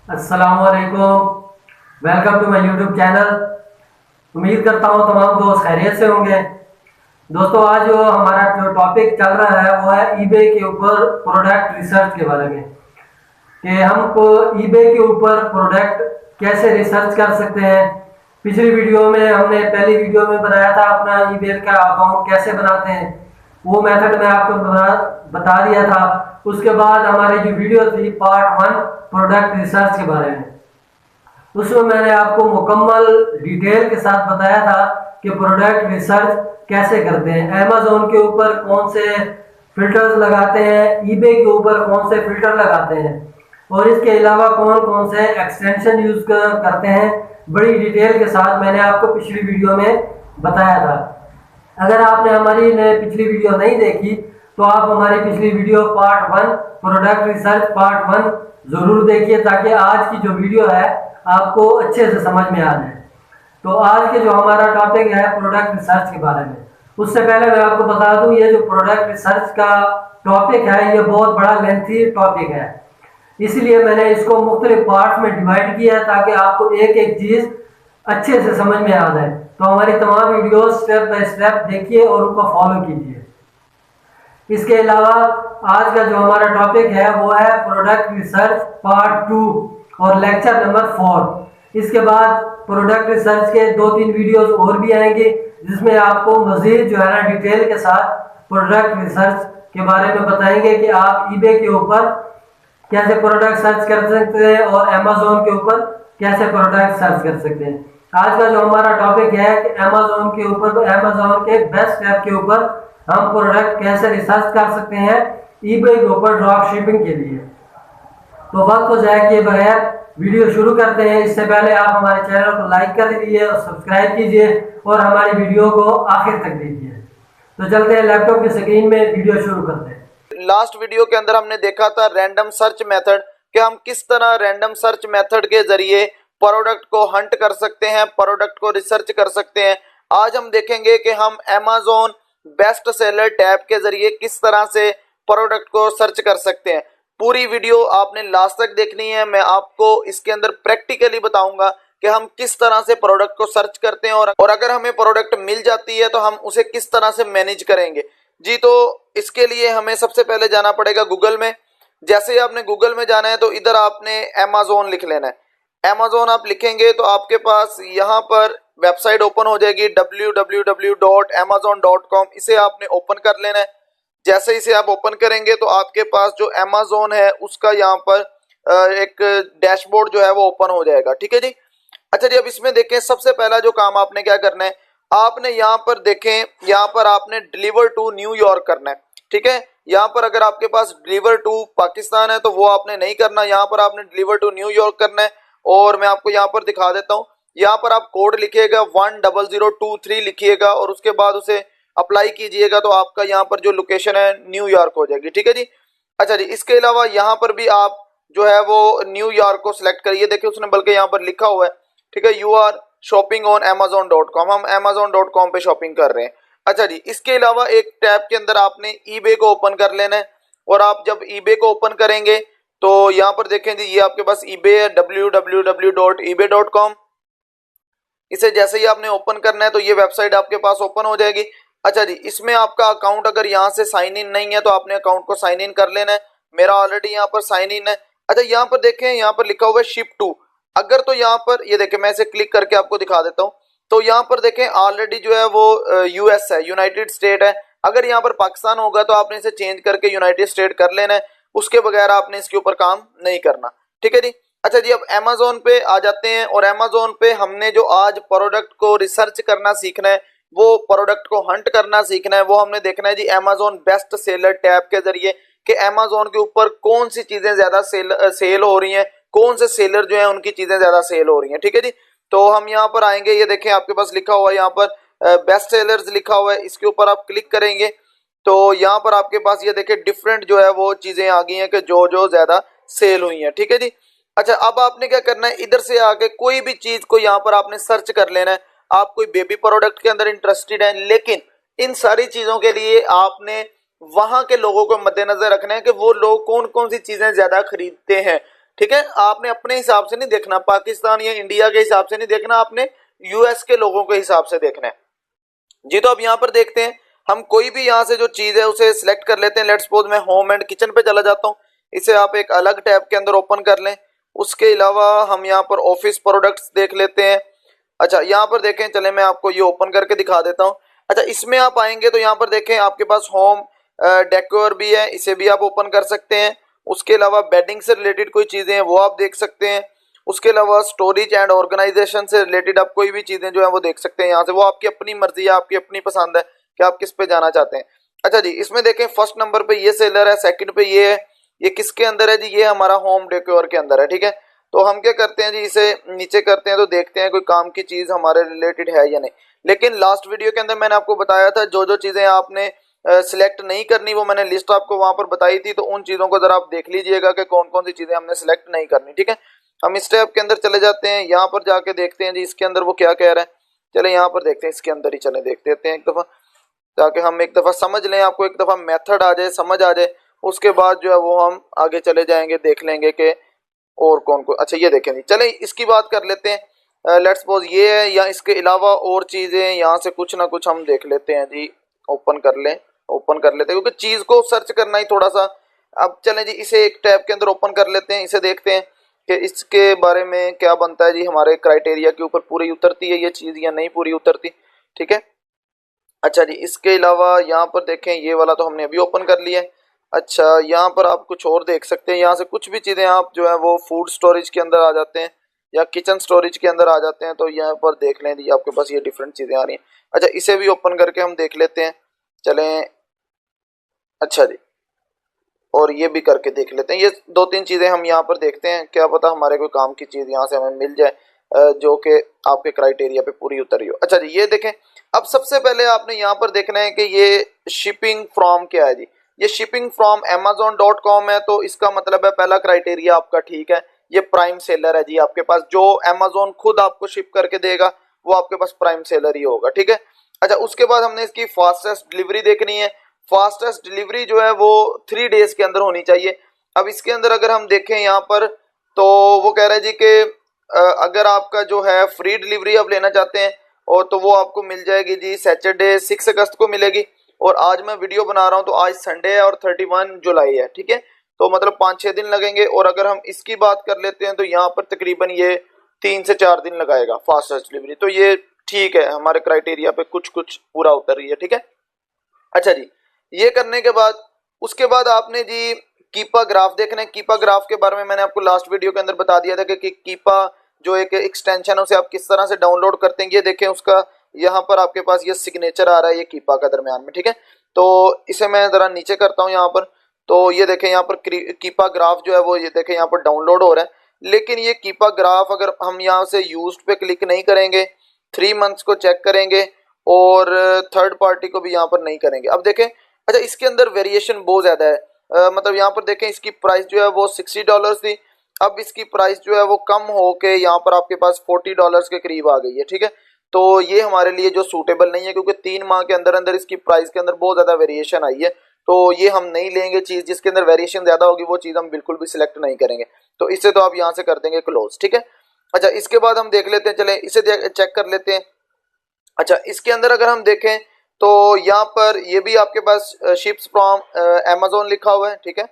अस्सलामुअलैकुम। Welcome to my YouTube channel. उम्मीद करता हूँ तमाम दोस्त खैरियत से होंगे। दोस्तों, आज जो हमारा जो टॉपिक चल रहा है वो है ईबे के ऊपर प्रोडक्ट रिसर्च के बारे में, कि हम ईबे के ऊपर प्रोडक्ट कैसे रिसर्च कर सकते हैं। पिछली वीडियो में हमने पहली वीडियो में बनाया था अपना ईबे का अकाउंट कैसे बनाते हैं, वो मेथड मैं आपको बता दिया था। उसके बाद हमारी जो वीडियो थी पार्ट 1 प्रोडक्ट रिसर्च के बारे में, उसमें मैंने आपको मुकम्मल डिटेल के साथ बताया था कि प्रोडक्ट रिसर्च कैसे करते हैं, अमेज़ॉन के ऊपर कौन से फिल्टर्स लगाते हैं, ईबे के ऊपर कौन से फिल्टर लगाते हैं, और इसके अलावा कौन कौन से एक्सटेंशन यूज करते हैं। बड़ी डिटेल के साथ मैंने आपको पिछली वीडियो में बताया था। अगर आपने हमारी पिछली वीडियो नहीं देखी तो आप हमारी पिछली video part 1 product research part 1 जरूर देखिए, ताकि आज की जो वीडियो है आपको अच्छे से समझ में आ जाए। तो आज के जो हमारा टॉपिक है प्रोडक्ट रिसर्च के बारे में, उससे पहले मैं आपको बता दूं ये जो प्रोडक्ट रिसर्च का टॉपिक है ये बहुत बड़ा लेंथी टॉपिक है, इसलिए मैंने इसको मुख्तलिफ पार्ट में डिवाइड किया है ताकि आपको एक एक चीज़ अच्छे से समझ में आ जाए। तो हमारी तमाम वीडियो स्टेप बाय स्टेप देखिए और उनको फॉलो कीजिए। इसके अलावा आज का जो हमारा टॉपिक है वो है प्रोडक्ट रिसर्च पार्ट 2 और लेक्चर नंबर 4। इसके बाद प्रोडक्ट रिसर्च के 2-3 वीडियोस और भी आएंगे जिसमें आपको मजीद जो है ना डिटेल के साथ प्रोडक्ट रिसर्च के बारे में बताएंगे कि आप ईबे के ऊपर कैसे प्रोडक्ट सर्च कर सकते हैं और अमेज़ॉन के ऊपर कैसे प्रोडक्ट सर्च कर सकते हैं। आज का जो हमारा टॉपिक है कि अमेज़ॉन के ऊपर, अमेज़ॉन के बेस्ट ऐप के ऊपर हम प्रोडक्ट कैसे रिसर्च कर सकते हैं ईबे के ऊपर ड्रॉप शिपिंग के लिए। तो वक्त को जाए किए बगैर वीडियो शुरू करते हैं। इससे पहले आप हमारे चैनल को लाइक कर दीजिए और सब्सक्राइब कीजिए और हमारी वीडियो को आखिर तक देखिए। तो चलते हैं लैपटॉप की स्क्रीन में वीडियो शुरू करते हैं। लास्ट वीडियो के अंदर हमने देखा था रैंडम सर्च मेथड, कि हम किस तरह रैंडम सर्च मेथड के जरिए प्रोडक्ट को हंट कर सकते हैं, प्रोडक्ट को रिसर्च कर सकते हैं। आज हम देखेंगे कि हम अमेज़ॉन बेस्ट सेलर टैब के जरिए किस तरह से प्रोडक्ट को सर्च कर सकते हैं। पूरी वीडियो आपने लास्ट तक देखनी है। मैं आपको इसके अंदर प्रैक्टिकली बताऊंगा कि हम किस तरह से प्रोडक्ट को सर्च करते हैं और अगर हमें प्रोडक्ट मिल जाती है तो हम उसे किस तरह से मैनेज करेंगे। जी, तो इसके लिए हमें सबसे पहले जाना पड़ेगा गूगल में। जैसे ही आपने गूगल में जाना है तो इधर आपने अमेज़ॉन लिख लेना है। अमेज़ॉन आप लिखेंगे तो आपके पास यहाँ पर वेबसाइट ओपन हो जाएगी www.amazon.com। इसे आपने ओपन कर लेना है। जैसे इसे आप ओपन करेंगे तो आपके पास जो अमेज़ॉन है उसका यहाँ पर एक डैशबोर्ड जो है वो ओपन हो जाएगा। ठीक है जी। अच्छा जी, अब इसमें देखें सबसे पहला जो काम आपने क्या करना है, आपने यहाँ पर देखें, यहाँ पर आपने डिलीवर टू न्यूयॉर्क करना है। ठीक है, यहाँ पर अगर आपके पास डिलीवर टू पाकिस्तान है तो वो आपने नहीं करना, यहाँ पर आपने डिलीवर टू न्यूयॉर्क करना है। और मैं आपको यहाँ पर दिखा देता हूँ। यहाँ पर आप कोड लिखिएगा 10023 लिखिएगा और उसके बाद उसे अप्लाई कीजिएगा तो आपका यहाँ पर जो लोकेशन है न्यूयॉर्क हो जाएगी। ठीक है जी। अच्छा जी, इसके अलावा यहाँ पर भी आप जो है वो न्यूयॉर्क को सिलेक्ट करिए। देखिए उसने बल्कि यहाँ पर लिखा हुआ है, ठीक है, you are shopping on amazon.com। हम amazon.com पे शॉपिंग कर रहे हैं। अच्छा जी, इसके अलावा एक टैब के अंदर आपने ईबे को ओपन कर लेना है। और आप जब ईबे को ओपन करेंगे तो यहाँ पर देखें जी, ये आपके पास ईबे है www.ebay.com। इसे जैसे ही आपने ओपन करना है तो ये वेबसाइट आपके पास ओपन हो जाएगी। अच्छा जी, इसमें आपका अकाउंट अगर यहाँ से साइन इन नहीं है तो आपने अकाउंट को साइन इन कर लेना है। मेरा ऑलरेडी यहाँ पर साइन इन है। अच्छा, यहाँ पर देखें, यहाँ पर लिखा हुआ है शिप टू। अगर तो यहाँ पर ये देखें, मैं इसे क्लिक करके आपको दिखा देता हूँ। तो यहाँ पर देखें ऑलरेडी जो है वो यूएस है, यूनाइटेड स्टेट है। अगर यहाँ पर पाकिस्तान होगा तो आपने इसे चेंज करके यूनाइटेड स्टेट कर लेना है। उसके बगैर आपने इसके ऊपर काम नहीं करना। ठीक है जी। अच्छा जी, अब अमेज़ॉन पे आ जाते हैं और अमेज़ॉन पे हमने जो आज प्रोडक्ट को रिसर्च करना सीखना है, वो प्रोडक्ट को हंट करना सीखना है, वो हमने देखना है जी अमेज़ॉन बेस्ट सेलर टैब के जरिए कि अमेज़ॉन के ऊपर कौन सी चीजें ज्यादा सेल हो रही हैं, कौन से सेलर जो हैं उनकी चीजें ज्यादा सेल हो रही हैं। ठीक है जी। तो हम यहाँ पर आएंगे, ये देखें आपके पास लिखा हुआ है यहाँ पर बेस्ट सेलर्स लिखा हुआ है। इसके ऊपर आप क्लिक करेंगे तो यहाँ पर आपके पास ये देखें डिफरेंट जो है वो चीजें आ गई हैं कि जो जो ज्यादा सेल हुई हैं। ठीक है जी। अच्छा, अब आपने क्या करना है, इधर से आके कोई भी चीज को यहाँ पर आपने सर्च कर लेना है। आप कोई बेबी प्रोडक्ट के अंदर इंटरेस्टेड हैं, लेकिन इन सारी चीजों के लिए आपने वहां के लोगों को मद्देनजर रखना है कि वो लोग कौन कौन सी चीजें ज्यादा खरीदते हैं। ठीक है, आपने अपने हिसाब से नहीं देखना, पाकिस्तान या इंडिया के हिसाब से नहीं देखना, आपने यूएस के लोगों के हिसाब से देखना है जी। तो अब यहाँ पर देखते हैं, हम कोई भी यहाँ से जो चीज है उसे सिलेक्ट कर लेते हैं। लेट्स सपोज मैं होम एंड किचन पे चला जाता हूँ, इसे आप एक अलग टैब के अंदर ओपन कर लें। उसके अलावा हम यहाँ पर ऑफिस प्रोडक्ट्स देख लेते हैं। अच्छा, यहाँ पर देखें, चले मैं आपको ये ओपन करके दिखा देता हूँ। अच्छा, इसमें आप आएंगे तो यहाँ पर देखें आपके पास होम डेकोर भी है, इसे भी आप ओपन कर सकते हैं। उसके अलावा बेडिंग से रिलेटेड कोई चीजें हैं वो आप देख सकते हैं। उसके अलावा स्टोरेज एंड ऑर्गेनाइजेशन से रिलेटेड आप कोई भी चीजें जो है वो देख सकते हैं यहाँ से। वो आपकी अपनी मर्जी है, आपकी अपनी पसंद है कि आप किस पे जाना चाहते हैं। अच्छा जी, इसमें देखें फर्स्ट नंबर पे ये सेलर है, सेकंड पे ये है। ये किसके अंदर है जी? ये हमारा होम डेकोर के अंदर है। ठीक है, तो हम क्या करते हैं जी, इसे नीचे करते हैं तो देखते हैं कोई काम की चीज हमारे रिलेटेड है या नहीं। लेकिन लास्ट वीडियो के अंदर मैंने आपको बताया था जो जो चीजें आपने सिलेक्ट नहीं करनी वो मैंने लिस्ट आपको वहां पर बताई थी, तो उन चीजों को जरा आप देख लीजिएगा कि कौन कौन सी चीजें हमने सिलेक्ट नहीं करनी। ठीक है, हम इस टैब के अंदर चले जाते हैं, यहाँ पर जाके देखते हैं जी इसके अंदर वो क्या कह रहा है। चले यहाँ पर देखते हैं, इसके अंदर ही चले देख देते हैं एक दफा, ताकि हम एक दफा समझ लें, आपको एक दफा मेथड आ जाए, समझ आ जाए। उसके बाद जो है वो हम आगे चले जाएंगे, देख लेंगे कि और कौन को। अच्छा, ये देखें जी, चले इसकी बात कर लेते हैं। लेट्स सपोज ये है, या इसके अलावा और चीजें यहाँ से कुछ ना कुछ हम देख लेते हैं जी। ओपन कर लें, ओपन कर लेते हैं, क्योंकि चीज को सर्च करना ही थोड़ा सा। अब चलें जी, इसे एक टैब के अंदर ओपन कर लेते हैं, इसे देखते हैं कि इसके बारे में क्या बनता है जी। हमारे क्राइटेरिया के ऊपर पूरी उतरती है ये चीज या नहीं पूरी उतरती। ठीक है, अच्छा जी, इसके अलावा यहाँ पर देखें, ये वाला तो हमने अभी ओपन कर लिया है। अच्छा, यहाँ पर आप कुछ और देख सकते हैं, यहाँ से कुछ भी चीज़ें आप जो है वो फूड स्टोरेज के अंदर आ जाते हैं या किचन स्टोरेज के अंदर आ जाते हैं। तो यहाँ पर देख लें जी, आपके पास ये डिफरेंट चीज़ें आ रही हैं। अच्छा, इसे भी ओपन करके हम देख लेते हैं, चलें। अच्छा जी, और ये भी करके देख लेते हैं। ये दो तीन चीज़ें हम यहाँ पर देखते हैं, क्या पता हमारे कोई काम की चीज़ यहाँ से हमें मिल जाए जो कि आपके क्राइटेरिया पे पूरी उतरी हो। अच्छा जी, ये देखें, अब सबसे पहले आपने यहाँ पर देखना है कि ये शिपिंग फ्रॉम क्या है जी। ये शिपिंग फ्रॉम amazon.com है, तो इसका मतलब है पहला क्राइटेरिया आपका ठीक है, ये प्राइम सेलर है जी आपके पास। जो अमेजोन खुद आपको शिप करके देगा वो आपके पास प्राइम सेलर ही होगा। ठीक है, अच्छा, उसके बाद हमने इसकी फास्टेस्ट डिलीवरी देखनी है। फास्टेस्ट डिलीवरी जो है वो 3 डेज के अंदर होनी चाहिए। अब इसके अंदर अगर हम देखें यहाँ पर, तो वो कह रहे हैं जी कि अगर आपका जो है फ्री डिलीवरी आप लेना चाहते हैं और तो वो आपको मिल जाएगी जी सैटरडे 6 अगस्त को मिलेगी। और आज मैं वीडियो बना रहा हूँ तो आज संडे है और 31 जुलाई है। ठीक है, तो मतलब 5-6 दिन लगेंगे। और अगर हम इसकी बात कर लेते हैं तो यहाँ पर तकरीबन ये 3 से 4 दिन लगाएगा फास्टेस्ट डिलीवरी। तो ये ठीक है, हमारे क्राइटेरिया पे कुछ कुछ पूरा उतर रही है। ठीक है, अच्छा जी, ये करने के बाद उसके बाद आपने जी कीपा ग्राफ देखना है। कीपा ग्राफ के बारे में मैंने आपको लास्ट वीडियो के अंदर बता दिया था कि कीपा जो एक एक्सटेंशन है उसे आप किस तरह से डाउनलोड करते हैं। ये देखें, उसका यहाँ पर आपके पास ये सिग्नेचर आ रहा है ये कीपा का दरमियान में। ठीक है, तो इसे मैं जरा नीचे करता हूँ यहाँ पर, तो ये देखें यहाँ पर कीपा ग्राफ जो है वो ये देखें यहाँ पर डाउनलोड हो रहा है। लेकिन ये कीपा ग्राफ अगर हम यहाँ से यूज्ड पे क्लिक नहीं करेंगे, 3 मंथ्स को चेक करेंगे और थर्ड पार्टी को भी यहाँ पर नहीं करेंगे। अब देखें, अच्छा, इसके अंदर वेरिएशन बहुत ज्यादा है। मतलब यहाँ पर देखें, इसकी प्राइस जो है वो $60 थी, अब इसकी प्राइस जो है वो कम होके यहाँ पर आपके पास $40 के करीब आ गई है। ठीक है, तो ये हमारे लिए जो सूटेबल नहीं है, क्योंकि 3 माह के अंदर अंदर इसकी प्राइस के अंदर बहुत ज्यादा वेरिएशन आई है। तो ये हम नहीं लेंगे चीज, जिसके अंदर वेरिएशन ज्यादा होगी वो चीज हम बिल्कुल भी सिलेक्ट नहीं करेंगे। तो इससे तो आप यहाँ से कर देंगे क्लोज। ठीक है, अच्छा, इसके बाद हम देख लेते हैं, चले इसे चेक कर लेते हैं। अच्छा, इसके अंदर अगर हम देखें तो यहाँ पर ये भी आपके पास शिप्स फ्रॉम amazon लिखा हुआ है। ठीक है,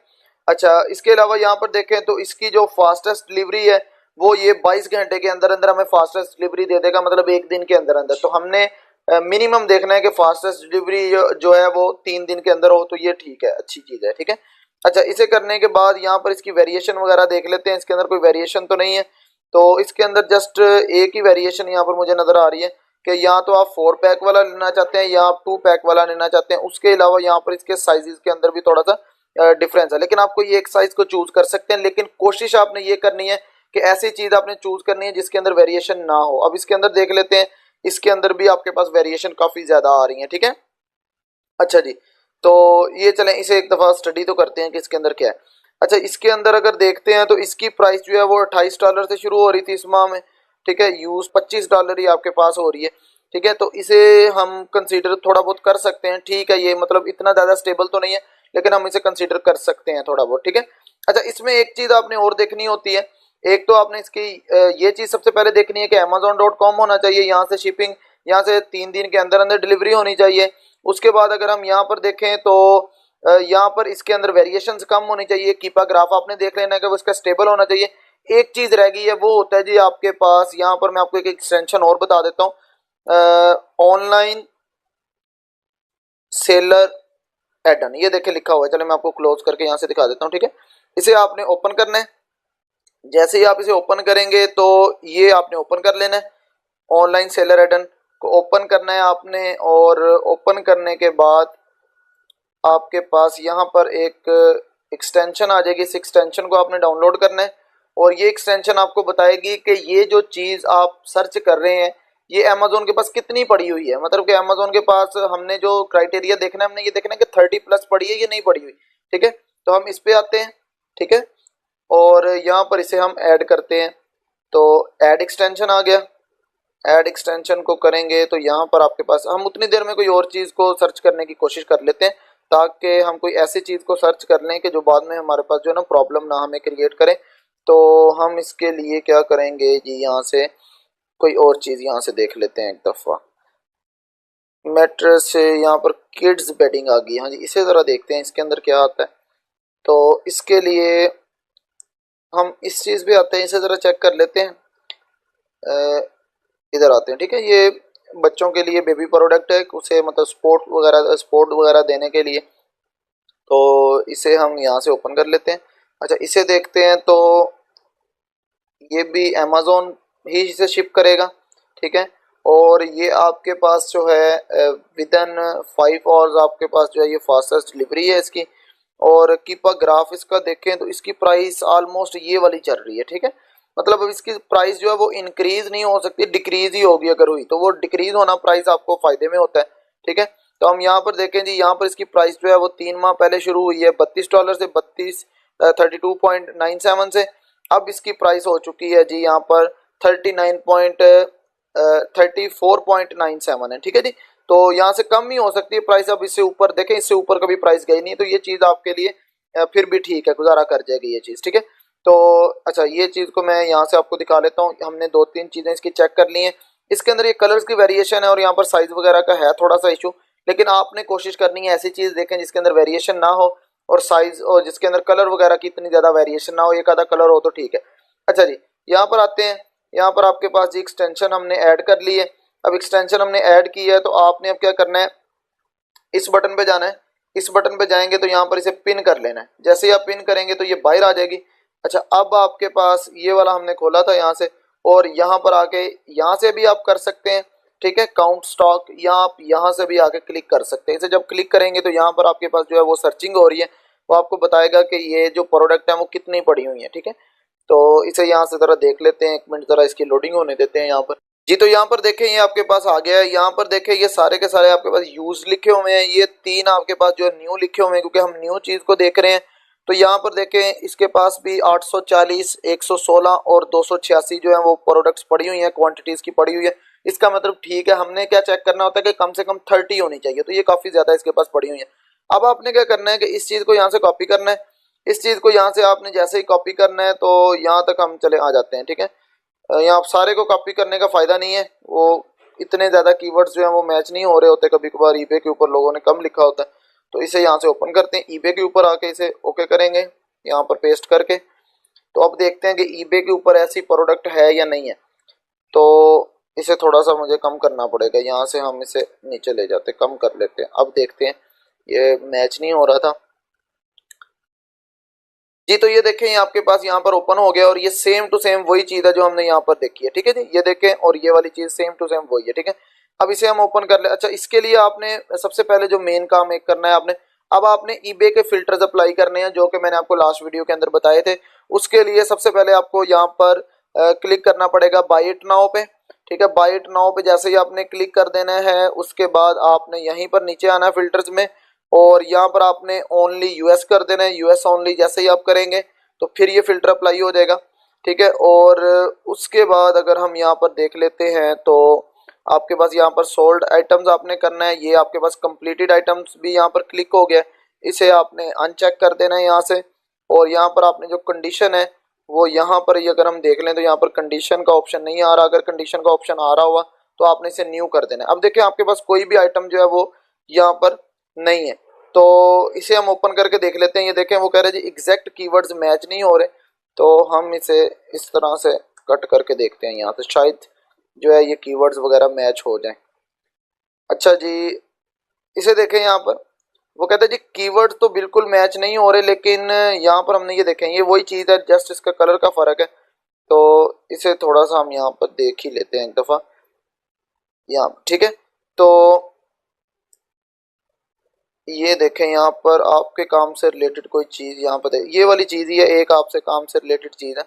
अच्छा, इसके अलावा यहाँ पर देखें तो इसकी जो फास्टेस्ट डिलीवरी है वो ये 22 घंटे के अंदर अंदर हमें फास्टेस्ट डिलीवरी दे देगा, मतलब एक दिन के अंदर अंदर। तो हमने मिनिमम देखना है कि फास्टेस्ट डिलीवरी जो है वो 3 दिन के अंदर हो, तो ये ठीक है, अच्छी चीज है। ठीक है, अच्छा, इसे करने के बाद यहाँ पर इसकी वेरिएशन वगैरह देख लेते हैं। इसके अंदर कोई वेरिएशन तो नहीं है, तो इसके अंदर जस्ट एक ही वेरिएशन यहाँ पर मुझे नजर आ रही है कि या तो आप 4 पैक वाला लेना चाहते हैं या आप 2 पैक वाला लेना चाहते हैं। उसके अलावा यहाँ पर इसके साइजेस के अंदर भी थोड़ा सा डिफरेंस है, लेकिन आपको ये एक साइज को चूज कर सकते हैं। लेकिन कोशिश आपने ये करनी है कि ऐसी चीज आपने चूज करनी है जिसके अंदर वेरिएशन ना हो। अब इसके अंदर देख लेते हैं, इसके अंदर भी आपके पास वेरिएशन काफी ज्यादा आ रही है। ठीक है, अच्छा जी, तो ये चलें इसे एक दफा स्टडी तो करते हैं कि इसके अंदर क्या है। अच्छा, इसके अंदर अगर देखते हैं तो इसकी प्राइस जो है वो $28 से शुरू हो रही थी इस माह में। ठीक है, यूज $25 ही आपके पास हो रही है। ठीक है, तो इसे हम कंसीडर थोड़ा बहुत कर सकते हैं। ठीक है, ये मतलब इतना ज्यादा स्टेबल तो नहीं है, लेकिन हम इसे कंसीडर कर सकते हैं थोड़ा बहुत। ठीक है, अच्छा, इसमें एक चीज आपने और देखनी होती है। एक तो आपने इसकी ये चीज सबसे पहले देखनी है कि amazon.com होना चाहिए, यहाँ से शिपिंग, यहाँ से 3 दिन के अंदर अंदर डिलीवरी होनी चाहिए। उसके बाद अगर हम यहाँ पर देखें तो यहाँ पर इसके अंदर वेरिएशंस कम होनी चाहिए। कीपा ग्राफ आपने देख लेना है कि वो इसका स्टेबल होना चाहिए। एक चीज रह गई है, वो होता है जी आपके पास, यहाँ पर मैं आपको एक एक्सटेंशन और बता देता हूँ, ऑनलाइन सेलर एडन, ये देखे लिखा हुआ है। चलो मैं आपको क्लोज करके यहाँ से दिखा देता हूँ, ठीक है। इसे आपने ओपन करना है। जैसे ही आप इसे ओपन करेंगे तो ये आपने ओपन कर लेना है। ऑनलाइन सेलर एडन को ओपन करना है आपने, और ओपन करने के बाद आपके पास यहाँ पर एक एक्सटेंशन आ जाएगी। इस एक्सटेंशन को आपने डाउनलोड करना है, और ये एक्सटेंशन आपको बताएगी कि ये जो चीज़ आप सर्च कर रहे हैं ये अमेजोन के पास कितनी पड़ी हुई है। मतलब कि अमेजोन के पास हमने जो क्राइटेरिया देखना है, हमने ये देखना है कि 30+ पड़ी है या नहीं पड़ी हुई, ठीक है। तो हम इस पे आते हैं, ठीक है, और यहाँ पर इसे हम ऐड करते हैं। तो ऐड एक्सटेंशन आ गया। ऐड एक्सटेंशन को करेंगे तो यहाँ पर आपके पास, हम उतनी देर में कोई और चीज़ को सर्च करने की कोशिश कर लेते हैं, ताकि हम कोई ऐसी चीज़ को सर्च कर लें कि जो बाद में हमारे पास जो है ना प्रॉब्लम ना हमें क्रिएट करे। तो हम इसके लिए क्या करेंगे जी, यहाँ से कोई और चीज़ यहाँ से देख लेते हैं एक दफ़ा। मैट्रेस से यहाँ पर किड्स बेडिंग आ गई, हाँ जी, इसे ज़रा देखते हैं इसके अंदर क्या आता है। तो इसके लिए हम इस चीज़ पे आते हैं, इसे ज़रा चेक कर लेते हैं। इधर आते हैं, ठीक है। ये बच्चों के लिए बेबी प्रोडक्ट है, उसे मतलब स्पोर्ट वगैरह देने के लिए। तो इसे हम यहाँ से ओपन कर लेते हैं। अच्छा, इसे देखते हैं तो ये भी अमेज़ॉन ही इसे शिप करेगा, ठीक है। और ये आपके पास जो है विद इन 5 आवर्स आपके पास जो है ये फास्टेस्ट डिलीवरी है इसकी। और कीपा ग्राफ इसका देखें तो इसकी प्राइस ऑलमोस्ट ये वाली चल रही है, ठीक है। मतलब अब इसकी प्राइस जो है वो इंक्रीज नहीं हो सकती, डिक्रीज ही होगी। अगर हुई तो वो डिक्रीज होना प्राइस आपको फायदे में होता है, ठीक है। तो हम यहाँ पर देखें जी, यहाँ पर इसकी प्राइस जो है वो 3 माह पहले शुरू हुई है $32 से 32.97 से। अब इसकी प्राइस हो चुकी है जी यहाँ पर 34.97 है, ठीक है जी। तो यहाँ से कम ही हो सकती है प्राइस। अब इससे ऊपर देखें, इससे ऊपर कभी प्राइस गई नहीं, तो ये चीज़ आपके लिए फिर भी ठीक है, गुजारा कर जाएगी ये चीज़, ठीक है। तो अच्छा, ये चीज़ को मैं यहाँ से आपको दिखा लेता हूँ। हमने 2-3 चीज़ें इसकी चेक कर ली हैं। इसके अंदर ये कलर्स की वेरिएशन है, और यहाँ पर साइज वगैरह का है थोड़ा सा इशू, लेकिन आपने कोशिश करनी है ऐसी चीज़ देखें जिसके अंदर वेरिएशन ना हो, और साइज, और जिसके अंदर कलर वगैरह की इतनी ज़्यादा वेरिएशन ना हो, एक आधा कलर हो तो ठीक है। अच्छा जी, यहाँ पर आते हैं। यहाँ पर आपके पास जी एक्सटेंशन हमने ऐड कर ली है। अब एक्सटेंशन हमने ऐड की है तो आपने अब क्या करना है, इस बटन पे जाना है। इस बटन पे जाएंगे तो यहाँ पर इसे पिन कर लेना है। जैसे ही आप पिन करेंगे तो ये बाहर आ जाएगी। अच्छा, अब आपके पास ये वाला हमने खोला था यहाँ से, और यहाँ पर आके यहाँ से भी आप कर सकते हैं, ठीक है, काउंट स्टॉक, या आप यहाँ से भी आके क्लिक कर सकते हैं। इसे जब क्लिक करेंगे तो यहाँ पर आपके पास जो है वो सर्चिंग हो रही है, वो आपको बताएगा कि ये जो प्रोडक्ट है वो कितनी पड़ी हुई है, ठीक है। तो इसे यहाँ से ज़रा देख लेते हैं, 1 मिनट ज़रा इसकी लोडिंग होने देते हैं यहाँ पर जी। तो यहाँ पर देखें ये आपके पास आ गया है। यहाँ पर देखें ये सारे के सारे आपके पास यूज लिखे हुए हैं। ये 3 आपके पास जो है न्यू लिखे हुए हैं, क्योंकि हम न्यू चीज़ को देख रहे हैं। तो यहाँ पर देखें इसके पास भी 840, 116 और 286 जो है वो प्रोडक्ट्स पड़ी हुई हैं, क्वांटिटीज़ की पड़ी हुई है। इसका मतलब ठीक है, हमने क्या चेक करना होता है कि कम से कम 30 होनी चाहिए। तो ये काफ़ी ज़्यादा इसके पास पड़ी हुई है। अब आपने क्या करना है कि इस चीज़ को यहाँ से कॉपी करना है। इस चीज़ को यहाँ से आपने जैसे ही कॉपी करना है तो यहाँ तक हम चले आ जाते हैं, ठीक है। यहाँ सारे को कॉपी करने का फ़ायदा नहीं है, वो इतने ज़्यादा कीवर्ड्स जो हैं वो मैच नहीं हो रहे होते। कभी कभार ईबे के ऊपर लोगों ने कम लिखा होता है। तो इसे यहाँ से ओपन करते हैं, ईबे के ऊपर आके इसे ओके करेंगे यहाँ पर पेस्ट करके। तो अब देखते हैं कि ईबे के ऊपर ऐसी प्रोडक्ट है या नहीं है। तो इसे थोड़ा सा मुझे कम करना पड़ेगा। यहाँ से हम इसे नीचे ले जाते, कम कर लेते हैं। अब देखते हैं, ये मैच नहीं हो रहा था जी। तो ये देखें, ये आपके पास यहाँ पर ओपन हो गया, और ये सेम टू सेम वही चीज़ है जो हमने यहाँ पर देखी है, ठीक है जी। ये देखें, और ये वाली चीज़ सेम टू सेम वही है, ठीक है। अब इसे हम ओपन कर ले। अच्छा, इसके लिए आपने सबसे पहले जो मेन काम एक करना है आपने, अब आपने ईबे के फिल्टर्स अप्लाई करने हैं, जो कि मैंने आपको लास्ट वीडियो के अंदर बताए थे। उसके लिए सबसे पहले आपको यहाँ पर क्लिक करना पड़ेगा बाय इट नाउ पे, ठीक है। बाय इट नाउ पे जैसे ही आपने क्लिक कर देना है, उसके बाद आपने यहीं पर नीचे आना है फिल्टर्स में, और यहाँ पर आपने ओनली यूएस कर देना है। यूएस ओनली जैसे ही आप करेंगे तो फिर ये फिल्टर अप्लाई हो जाएगा, ठीक है। और उसके बाद अगर हम यहाँ पर देख लेते हैं तो आपके पास यहाँ पर सोल्ड आइटम्स आपने करना है। ये आपके पास कंप्लीटेड आइटम्स भी यहाँ पर क्लिक हो गया, इसे आपने अनचेक कर देना है यहाँ से। और यहाँ पर आपने जो कंडीशन है वो यहाँ पर ये अगर हम देख लें तो यहाँ पर कंडीशन का ऑप्शन नहीं आ रहा। अगर कंडीशन का ऑप्शन आ रहा हुआ तो आपने इसे न्यू कर देना है। अब देखिए आपके पास कोई भी आइटम जो है वो यहाँ पर नहीं है, तो इसे हम ओपन करके देख लेते हैं। ये देखें वो कह रहे हैं जी एग्जैक्ट कीवर्ड्स मैच नहीं हो रहे, तो हम इसे इस तरह से कट करके देखते हैं यहाँ से, शायद जो है ये कीवर्ड्स वगैरह मैच हो जाए। अच्छा जी, इसे देखें यहाँ पर वो कहते हैं जी कीवर्ड तो बिल्कुल मैच नहीं हो रहे, लेकिन यहाँ पर हमने ये देखें ये वही चीज़ है, जस्ट इसका कलर का फ़र्क है। तो इसे थोड़ा सा हम यहाँ पर देख ही लेते हैं एक दफ़ा यहाँ, ठीक है। तो ये देखें यहाँ पर आपके काम से रिलेटेड कोई चीज़ यहाँ पर ये वाली चीज़ ही है, एक आपसे काम से रिलेटेड चीज़ है।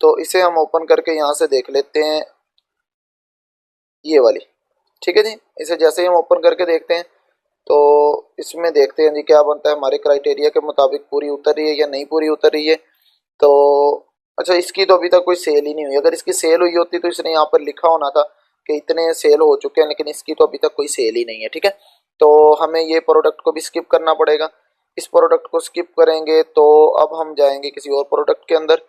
तो इसे हम ओपन करके यहाँ से देख लेते हैं ये वाली, ठीक है जी। इसे जैसे ही हम ओपन करके देखते हैं तो इसमें देखते हैं जी क्या बनता है, हमारे क्राइटेरिया के मुताबिक पूरी उतर रही है या नहीं पूरी उतर रही है। तो अच्छा, इसकी तो अभी तक कोई सेल ही नहीं हुई। अगर इसकी सेल हुई होती तो इसने यहाँ पर लिखा होना था कि इतने सेल हो चुके हैं, लेकिन इसकी तो अभी तक कोई सेल ही नहीं है, ठीक है। तो हमें ये प्रोडक्ट को भी स्किप करना पड़ेगा। इस प्रोडक्ट को स्किप करेंगे तो अब हम जाएंगे किसी और प्रोडक्ट के अंदर,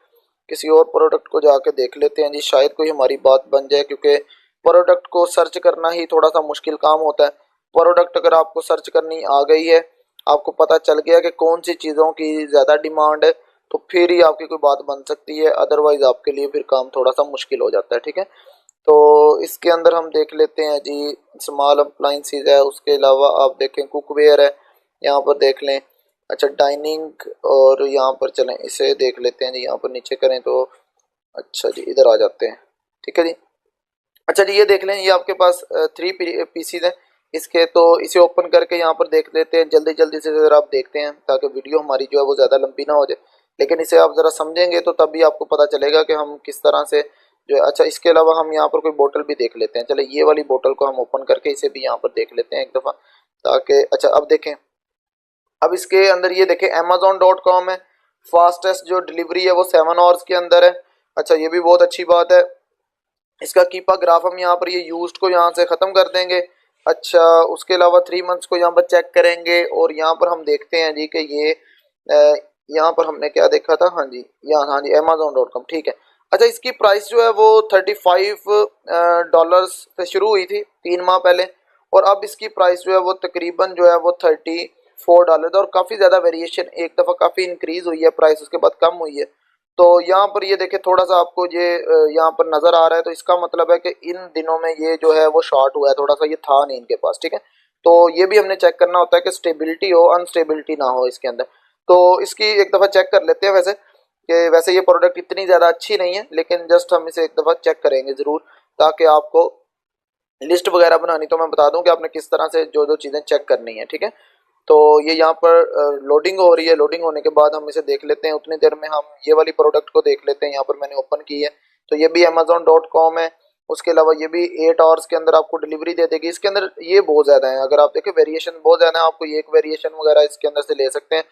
किसी और प्रोडक्ट को जाके देख लेते हैं जी, शायद कोई हमारी बात बन जाए, क्योंकि प्रोडक्ट को सर्च करना ही थोड़ा सा मुश्किल काम होता है। प्रोडक्ट अगर आपको सर्च करनी आ गई है, आपको पता चल गया कि कौन सी चीज़ों की ज़्यादा डिमांड है, तो फिर ही आपकी कोई बात बन सकती है, अदरवाइज आपके लिए फिर काम थोड़ा सा मुश्किल हो जाता है, ठीक है। तो इसके अंदर हम देख लेते हैं जी स्मॉल अप्लाइंसेस है, उसके अलावा आप देखें कुकवेयर है, यहाँ पर देख लें। अच्छा, डाइनिंग, और यहाँ पर चलें इसे देख लेते हैं जी, यहाँ पर नीचे करें तो अच्छा जी इधर आ जाते हैं, ठीक है जी। अच्छा जी, ये देख लें, ये आपके पास 3 पीसीज हैं इसके, तो इसे ओपन करके यहाँ पर देख लेते हैं जल्दी जल्दी से ज़रा आप देखते हैं, ताकि वीडियो हमारी जो है वो ज़्यादा लंबी ना हो जाए। लेकिन इसे आप ज़रा समझेंगे तो तब भी आपको पता चलेगा कि हम किस तरह से जो है। अच्छा, इसके अलावा हम यहाँ पर कोई बोतल भी देख लेते हैं। चले ये वाली बोतल को हम ओपन करके इसे भी यहाँ पर देख लेते हैं एक दफ़ा, ताकि अच्छा अब देखें, अब इसके अंदर ये देखें Amazon.com है, फास्टेस्ट जो डिलीवरी है वो 7 आवर्स के अंदर है। अच्छा, ये भी बहुत अच्छी बात है। इसका कीपा ग्राफ हम यहाँ पर ये यूज्ड को यहाँ से ख़त्म कर देंगे। अच्छा, उसके अलावा 3 मंथ्स को यहाँ पर चेक करेंगे, और यहाँ पर हम देखते हैं जी कि ये यहाँ पर हमने क्या देखा था, हाँ जी यहाँ, हाँ जी Amazon.com, ठीक है। अच्छा, इसकी प्राइस जो है वो $35 से शुरू हुई थी 3 माह पहले, और अब इसकी प्राइस जो है वो तकरीबन जो है वो $34 है, और काफ़ी ज़्यादा वेरिएशन, एक दफ़ा काफ़ी इंक्रीज़ हुई है प्राइस, उसके बाद कम हुई है। तो यहाँ पर ये देखें थोड़ा सा आपको ये यहाँ पर नज़र आ रहा है, तो इसका मतलब है कि इन दिनों में ये जो है वो शॉर्ट हुआ है थोड़ा सा, ये था नहीं इनके पास, ठीक है। तो ये भी हमने चेक करना होता है कि स्टेबिलिटी हो, अनस्टेबिलिटी ना हो इसके अंदर। तो इसकी एक दफ़ा चेक कर लेते हैं, वैसे कि वैसे ये प्रोडक्ट इतनी ज़्यादा अच्छी नहीं है, लेकिन जस्ट हम इसे एक दफ़ा चेक करेंगे ज़रूर, ताकि आपको लिस्ट वगैरह बनानी तो मैं बता दूं कि आपने किस तरह से जो जो चीज़ें चेक करनी है, ठीक है। तो ये यहाँ पर लोडिंग हो रही है, लोडिंग होने के बाद हम इसे देख लेते हैं। उतनी देर में हम ये वाली प्रोडक्ट को देख लेते हैं। यहाँ पर मैंने ओपन की है, तो ये भी Amazon.com है। उसके अलावा ये भी 8 आवर्स के अंदर आपको डिलीवरी दे देगी। इसके अंदर ये बहुत ज़्यादा है, अगर आप देखें वेरिएशन बहुत ज़्यादा है, आपको ये एक वेरिएशन वगैरह इसके अंदर से ले सकते हैं,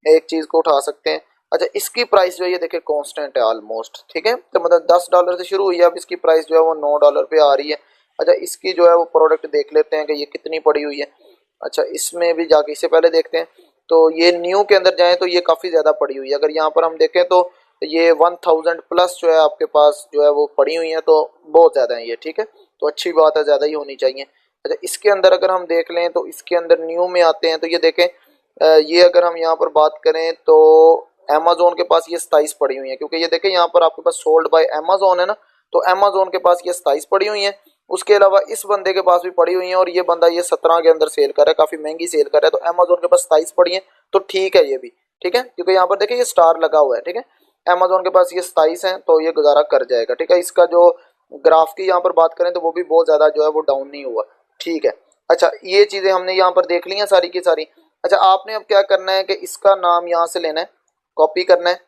एक चीज़ को उठा सकते हैं। अच्छा, इसकी प्राइस जो है ये देखिए कांस्टेंट है ऑलमोस्ट, ठीक है। तो मतलब $10 से शुरू हुई है, अब इसकी प्राइस जो है वो $9 पे आ रही है। अच्छा, इसकी जो है वो प्रोडक्ट देख लेते हैं कि ये कितनी पड़ी हुई है। अच्छा, इसमें भी जाके इससे पहले देखते हैं, तो ये न्यू के अंदर जाएं तो ये काफ़ी ज़्यादा पड़ी हुई है। अगर यहाँ पर हम देखें तो ये 1000 प्लस जो है आपके पास जो है वो पड़ी हुई है, तो बहुत ज़्यादा है ये, ठीक है। तो अच्छी बात है, ज़्यादा ही होनी चाहिए। अच्छा, इसके अंदर अगर हम देख लें तो इसके अंदर न्यू में आते हैं, तो ये देखें ये अगर हम यहाँ पर बात करें तो अमेजोन के पास ये 27 पड़ी हुई है, क्योंकि ये देखें यहाँ पर आपके पास सोल्ड बाय अमेजोन है ना, तो अमेजोन के पास ये 27 पड़ी हुई है। उसके अलावा इस बंदे के पास भी पड़ी हुई है, और ये बंदा ये 17 के अंदर सेल कर रहा है, काफ़ी महंगी सेल कर रहा है। तो अमेजोन के पास 27 पड़ी है, तो ठीक है ये भी, ठीक है, क्योंकि यहाँ पर देखिए ये स्टार लगा हुआ है, ठीक है। अमेजोन के पास ये 27 है, तो ये गुजारा कर जाएगा, ठीक है। इसका जो ग्राफ की यहाँ पर बात करें तो वो भी बहुत ज़्यादा जो है वो डाउन नहीं हुआ, ठीक है। अच्छा, ये चीज़ें हमने यहाँ पर देख ली हैं सारी की सारी। अच्छा, आपने अब क्या करना है कि इसका नाम यहाँ से लेना है, कॉपी करना है,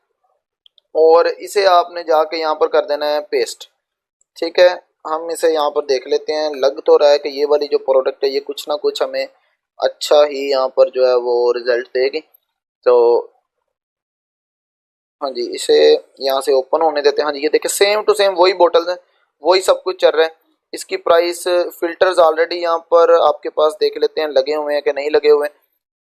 और इसे आपने जाके यहाँ पर कर देना है पेस्ट, ठीक है। हम इसे यहाँ पर देख लेते हैं, लग तो रहा है कि ये वाली जो प्रोडक्ट है ये कुछ ना कुछ हमें अच्छा ही यहाँ पर जो है वो रिजल्ट देगी। तो हाँ जी, इसे यहाँ से ओपन होने देते हैं। हाँ जी, ये देखिए सेम टू सेम वही बोटल्स हैं, वही सब कुछ चल रहा है। इसकी प्राइस फिल्टर्स ऑलरेडी यहाँ पर आपके पास देख लेते हैं लगे हुए हैं कि नहीं लगे हुए हैं।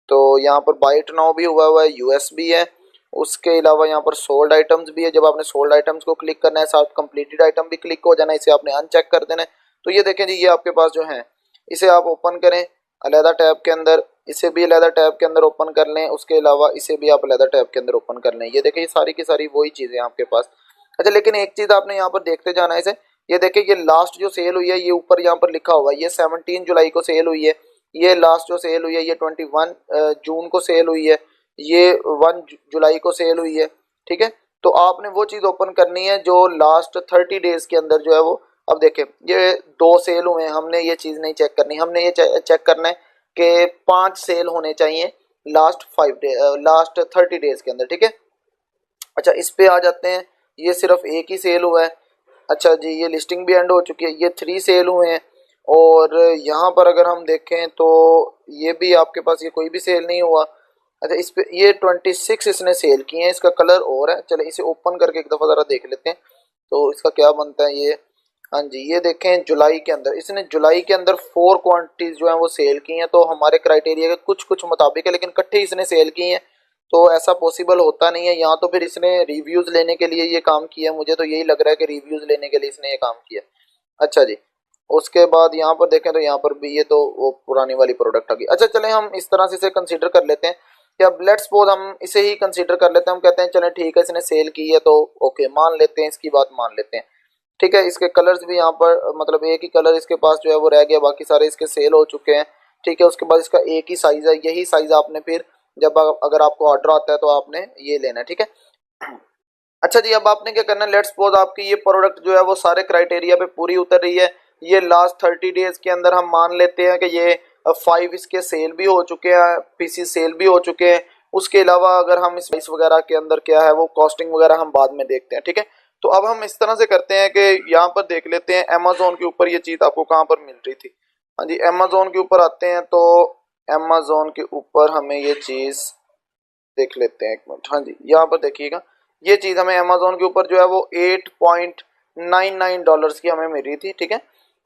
तो यहाँ पर बाइट नाउ भी हुआ हुआ है, यूएस भी है, उसके अलावा यहाँ पर सोल्ड आइटम्स भी है। जब आपने सोल्ड आइटम्स को क्लिक करना है, साथ कंप्लीटेड आइटम भी क्लिक हो जाना है, इसे आपने अनचेक कर देना है। तो ये देखें जी, ये आपके पास जो है, इसे आप ओपन करें अलहदा टैब के अंदर, इसे भी अलहदा टैब के अंदर ओपन कर लें, उसके अलावा इसे भी आप अलहदा टैब के अंदर ओपन कर लें। ये देखें, ये सारी की सारी वही चीज़ें आपके पास। अच्छा, लेकिन एक चीज़ आपने यहाँ पर देखते जाना है इसे। ये देखें, ये लास्ट जो सेल हुई है, ये ऊपर यहाँ पर लिखा हुआ है, ये 17 जुलाई को सेल हुई है। ये लास्ट जो सेल हुई है, ये 21 जून को सेल हुई है, ये 1 जुलाई को सेल हुई है। ठीक है, तो आपने वो चीज़ ओपन करनी है जो लास्ट 30 डेज के अंदर जो है वो। अब देखें, ये 2 सेल हुए हैं, हमने ये चीज़ नहीं चेक करनी, हमने ये चेक करना है कि 5 सेल होने चाहिए लास्ट 30 डेज के अंदर। ठीक है, अच्छा इस पे आ जाते हैं। ये सिर्फ एक ही सेल हुआ है। अच्छा जी, ये लिस्टिंग भी एंड हो चुकी है, ये 3 सेल हुए हैं। और यहाँ पर अगर हम देखें तो ये भी आपके पास ये कोई भी सेल नहीं हुआ। अच्छा, इस पे ये 26 इसने सेल किए हैं, इसका कलर और है। चले इसे ओपन करके एक दफ़ा ज़रा देख लेते हैं तो इसका क्या बनता है। ये हाँ जी, ये देखें, जुलाई के अंदर इसने जुलाई के अंदर 4 क्वांटिटीज़ जो हैं वो सेल की हैं। तो हमारे क्राइटेरिया के कुछ कुछ मुताबिक है, लेकिन इकट्ठे इसने सेल की हैं तो ऐसा पॉसिबल होता नहीं है। यहाँ तो फिर इसने रिव्यूज़ लेने के लिए ये काम किया, मुझे तो यही लग रहा है कि रिव्यूज़ लेने के लिए इसने ये काम किया। अच्छा जी, उसके बाद यहाँ पर देखें तो यहाँ पर भी ये तो वो पुरानी वाली प्रोडक्ट आ गई। अच्छा, चलें हम इस तरह से इसे कंसीडर कर लेते हैं कि अब लेट्स सपोज हम इसे ही कंसीडर कर लेते हैं। हम कहते हैं चलें ठीक है, इसने सेल की है तो ओके मान लेते हैं, इसकी बात मान लेते हैं। ठीक है, इसके कलर्स भी यहाँ पर मतलब एक ही कलर इसके पास जो है वो रह गया, बाकी सारे इसके सेल हो चुके हैं। ठीक है, उसके बाद इसका एक ही साइज़ है, यही साइज़ आपने फिर जब अगर आपको ऑर्डर आता है तो आपने ये लेना है। ठीक है, अच्छा जी, अब आपने क्या करना है, लेट्स सपोज आपकी ये प्रोडक्ट जो है वो सारे क्राइटेरिया पे पूरी उतर रही है। ये लास्ट 30 डेज के अंदर हम मान लेते हैं कि ये 5 इसके सेल भी हो चुके हैं, पीसी सेल भी हो चुके हैं। उसके अलावा अगर हम इस प्राइस वगैरह के अंदर क्या है वो कॉस्टिंग वगैरह हम बाद में देखते हैं। ठीक है, तो अब हम इस तरह से करते हैं कि यहाँ पर देख लेते हैं अमेजोन के ऊपर ये चीज़ आपको कहाँ पर मिल रही थी। हाँ जी, अमेजोन के ऊपर आते हैं तो अमेजोन के ऊपर हमें ये चीज़ देख लेते हैं। एक मिनट, हाँ जी, यहाँ पर देखिएगा, ये चीज़ हमें अमेजोन के ऊपर जो है वो $8.99 की हमें मिल रही थी। ठीक है,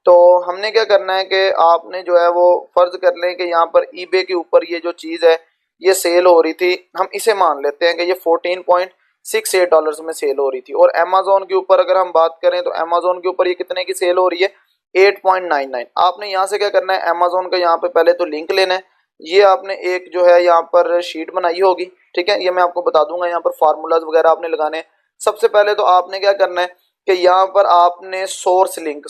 तो हमने क्या करना है कि आपने जो है वो फर्ज कर लें कि यहाँ पर ईबे के ऊपर ये जो चीज़ है ये सेल हो रही थी, हम इसे मान लेते हैं कि ये $14.68 में सेल हो रही थी। और अमेजोन के ऊपर अगर हम बात करें तो अमेजोन के ऊपर ये कितने की सेल हो रही है, 8.99। आपने यहाँ से क्या करना है, अमेजोन का यहाँ पे पहले तो लिंक लेना है। ये आपने एक जो है यहाँ पर शीट बनाई होगी। ठीक है, ये मैं आपको बता दूंगा, यहाँ पर फार्मूलाज वगैरह आपने लगाने हैं। सबसे पहले तो आपने क्या करना है कि यहाँ पर आपने सोर्स लिंक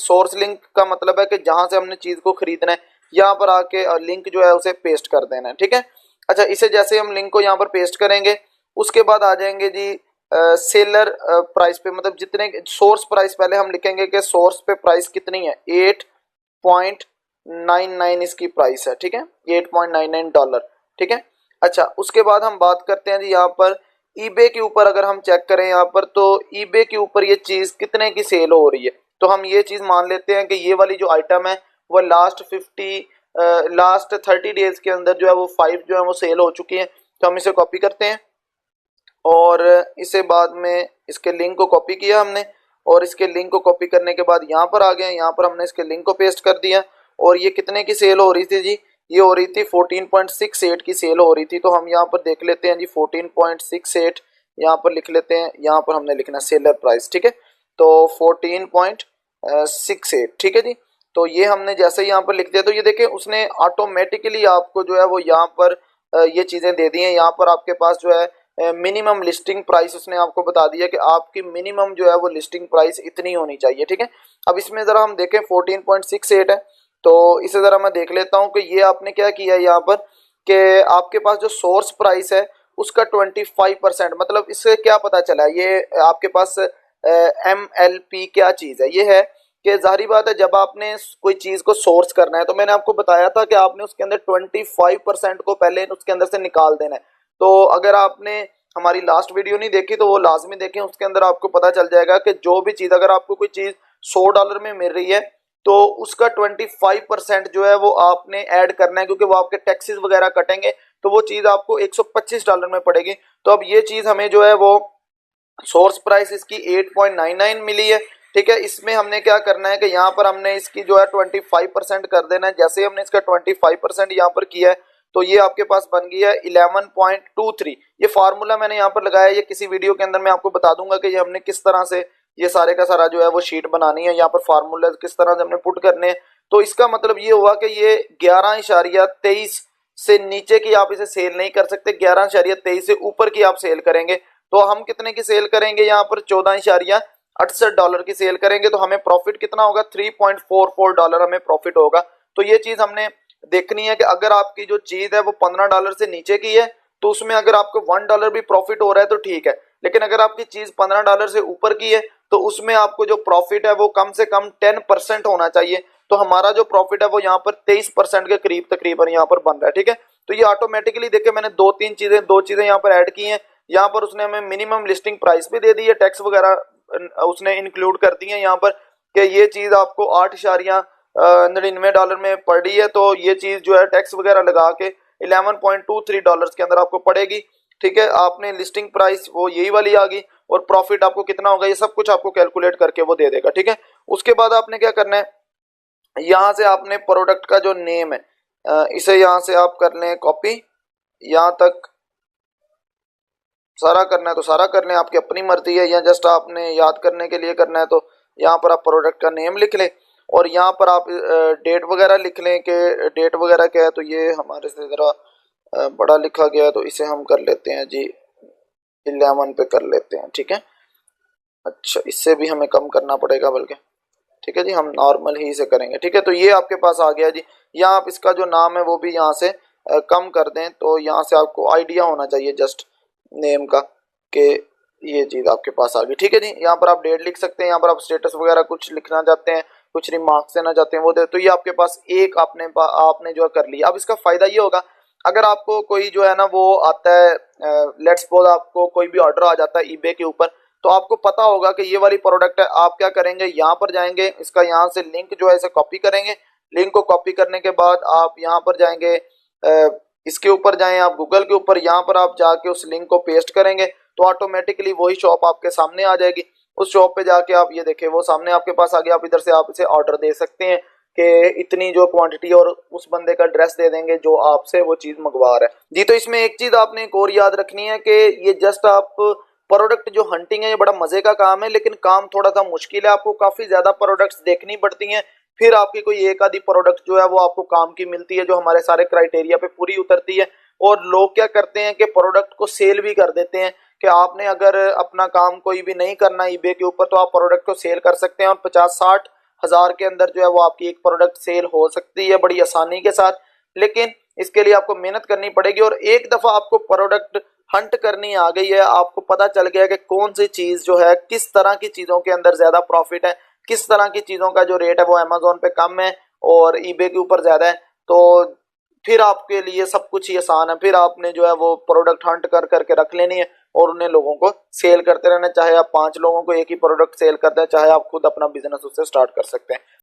का मतलब है कि जहां से हमने चीज को खरीदना है, यहाँ पर आके लिंक जो है उसे पेस्ट कर देना है। ठीक है, अच्छा इसे जैसे हम लिंक को यहाँ पर पेस्ट करेंगे, उसके बाद आ जाएंगे जी सेलर प्राइस पे, मतलब जितने सोर्स प्राइस पहले हम लिखेंगे कि सोर्स पे प्राइस कितनी है, 8.99 इसकी प्राइस है। ठीक है, $8.99। ठीक है, अच्छा उसके बाद हम बात करते हैं जी यहाँ पर ईबे के ऊपर। अगर हम चेक करें यहाँ पर तो ईबे के ऊपर ये चीज़ कितने की सेल हो रही है, तो हम ये चीज़ मान लेते हैं कि ये वाली जो आइटम है वो लास्ट 30 डेज के अंदर जो है वो 5 जो है वो सेल हो चुकी है। तो हम इसे कॉपी करते हैं और इसे बाद में इसके लिंक को कॉपी किया हमने, और इसके लिंक को कॉपी करने के बाद यहाँ पर आ गए, यहाँ पर हमने इसके लिंक को पेस्ट कर दिया। और ये कितने की सेल हो रही थी जी, ये हो रही थी 14.68 की सेल हो रही थी। तो हम यहाँ पर देख लेते हैं जी 14.68 यहाँ पर लिख लेते हैं, यहाँ पर हमने लिखना सेलर प्राइस। ठीक है, तो 14.68। ठीक है जी, तो ये हमने जैसे यहाँ पर लिख दिया तो ये देखें उसने ऑटोमेटिकली आपको जो है वो यहाँ पर ये चीज़ें दे दी हैं। यहाँ पर आपके पास जो है मिनिमम लिस्टिंग प्राइस उसने आपको बता दिया कि आपकी मिनिमम जो है वो लिस्टिंग प्राइस इतनी होनी चाहिए। ठीक है, अब इसमें ज़रा हम देखें 14.68 है, तो इसे ज़रा मैं देख लेता हूँ कि ये आपने क्या किया है यहाँ पर कि आपके पास जो सोर्स प्राइस है उसका 25%, मतलब इससे क्या पता चला, ये आपके पास MLP क्या चीज़ है, ये है कि जाहिर बात है जब आपने कोई चीज़ को सोर्स करना है तो मैंने आपको बताया था कि आपने उसके अंदर 25% को पहले उसके अंदर से निकाल देना है। तो अगर आपने हमारी लास्ट वीडियो नहीं देखी तो वो लाजमी देखें, उसके अंदर आपको पता चल जाएगा कि जो भी चीज़ अगर आपको कोई चीज़ $100 में मिल रही है तो उसका 25% जो है वो आपने ऐड करना है, क्योंकि वो आपके टैक्सेस वगैरह कटेंगे तो वो चीज़ आपको $125 में पड़ेगी। तो अब ये चीज़ हमें जो है वो सोर्स प्राइस इसकी 8.99 मिली है। ठीक है, इसमें हमने क्या करना है कि यहाँ पर हमने इसकी जो है 25% कर देना है। जैसे हमने इसका 25% यहाँ पर किया है तो ये आपके पास बन गई है 11.23। ये फार्मूला मैंने यहाँ पर लगाया, ये किसी वीडियो के अंदर मैं आपको बता दूंगा कि ये हमने किस तरह से ये सारे का सारा जो है वो शीट बनानी है, यहाँ पर फार्मूला किस तरह से हमने पुट करने हैं। तो इसका मतलब ये हुआ कि ये 11.23 से नीचे की आप इसे सेल नहीं कर सकते, 11.23 से ऊपर की आप सेल करेंगे तो हम कितने की सेल करेंगे, यहाँ पर $14.68 की सेल करेंगे तो हमें प्रॉफिट कितना होगा, $3.44 हमें प्रॉफिट होगा। तो ये चीज हमने देखनी है कि अगर आपकी जो चीज है वो $15 से नीचे की है तो उसमें अगर आपको $1 भी प्रॉफिट हो रहा है तो ठीक है, लेकिन अगर आपकी चीज $15 से ऊपर की है तो उसमें आपको जो प्रॉफिट है वो कम से कम 10% होना चाहिए। तो हमारा जो प्रॉफिट है वो यहाँ पर 23% के करीब तकरीबन यहाँ पर बन रहा है, ठीक है। तो ये ऑटोमेटिकली देखिए मैंने दो चीजें यहाँ पर ऐड की हैं। यहाँ पर उसने हमें मिनिमम लिस्टिंग प्राइस भी दे दी है, टैक्स वगैरह उसने इंक्लूड कर दी है यहाँ पर कि ये चीज आपको $8.99 में पड़ रही है, तो ये चीज जो है टैक्स वगैरह लगा के $11.23 के अंदर आपको पड़ेगी, ठीक है। आपने लिस्टिंग प्राइस वो यही वाली आ गई और प्रॉफिट आपको कितना होगा ये सब कुछ आपको कैलकुलेट करके वो दे देगा, ठीक है। उसके बाद आपने क्या करना है, यहाँ से आपने प्रोडक्ट का जो नेम है इसे यहाँ से आप कर लें कॉपी, यहाँ तक सारा करना है तो सारा कर लें, आपकी अपनी मर्जी है, या जस्ट आपने याद करने के लिए करना है तो यहाँ पर आप प्रोडक्ट का नेम लिख लें और यहाँ पर आप डेट वगैरह लिख लें कि डेट वगैरह क्या है। तो ये हमारे से ज़रा बड़ा लिखा गया है तो इसे हम कर लेते हैं जी 11 पे कर लेते हैं, ठीक है। अच्छा इससे भी हमें कम करना पड़ेगा बल्कि, ठीक है जी, हम नॉर्मल ही इसे करेंगे, ठीक है। तो ये आपके पास आ गया जी। यहाँ आप इसका जो नाम है वो भी यहाँ से कम कर दें, तो यहाँ से आपको आइडिया होना चाहिए जस्ट नेम का कि ये चीज़ आपके पास आ गई, ठीक है जी। यहाँ पर आप डेट लिख सकते हैं, यहाँ पर आप स्टेटस वगैरह कुछ लिखना चाहते हैं, कुछ रिमार्क्स देना चाहते हैं वो दे, तो ये आपके पास एक आपने जो कर लिया। अब इसका फायदा ये होगा अगर आपको कोई जो है ना वो आता है, लेट्स सपोज आपको कोई भी ऑर्डर आ जाता है ईबे के ऊपर, तो आपको पता होगा कि ये वाली प्रोडक्ट है, आप क्या करेंगे, यहाँ पर जाएंगे, इसका यहाँ से लिंक जो है इसे कॉपी करेंगे, लिंक को कॉपी करने के बाद आप यहाँ पर जाएंगे, इसके ऊपर जाएं आप गूगल के ऊपर, यहाँ पर आप जाके उस लिंक को पेस्ट करेंगे तो ऑटोमेटिकली वही शॉप आपके सामने आ जाएगी। उस शॉप पे जाके आप ये देखें वो सामने आपके पास आ गया, आप इधर से आप इसे ऑर्डर दे सकते हैं कि इतनी जो क्वांटिटी और उस बंदे का एड्रेस दे देंगे जो आपसे वो चीज मंगवा रहा है जी। तो इसमें एक चीज आपने एक और याद रखनी है कि ये जस्ट आप प्रोडक्ट जो हंटिंग है ये बड़ा मजे का काम है, लेकिन काम थोड़ा सा मुश्किल है, आपको काफी ज्यादा प्रोडक्ट्स देखनी पड़ती हैं, फिर आपकी कोई एक आधी प्रोडक्ट जो है वो आपको काम की मिलती है जो हमारे सारे क्राइटेरिया पे पूरी उतरती है। और लोग क्या करते हैं कि प्रोडक्ट को सेल भी कर देते हैं कि आपने अगर अपना काम कोई भी नहीं करना ईबे के ऊपर तो आप प्रोडक्ट को सेल कर सकते हैं और 50-60 हज़ार के अंदर जो है वो आपकी एक प्रोडक्ट सेल हो सकती है बड़ी आसानी के साथ, लेकिन इसके लिए आपको मेहनत करनी पड़ेगी। और एक दफा आपको प्रोडक्ट हंट करनी आ गई है, आपको पता चल गया कि कौन सी चीज जो है किस तरह की चीजों के अंदर ज्यादा प्रॉफिट है, किस तरह की चीजों का जो रेट है वो अमेज़न पे कम है और ईबे के ऊपर ज्यादा है, तो फिर आपके लिए सब कुछ ही आसान है। फिर आपने जो है वो प्रोडक्ट हंट कर करके रख लेनी है और उन्हें लोगों को सेल करते रहना, चाहे आप 5 लोगों को एक ही प्रोडक्ट सेल करते हैं, चाहे आप खुद अपना बिजनेस उससे स्टार्ट कर सकते हैं।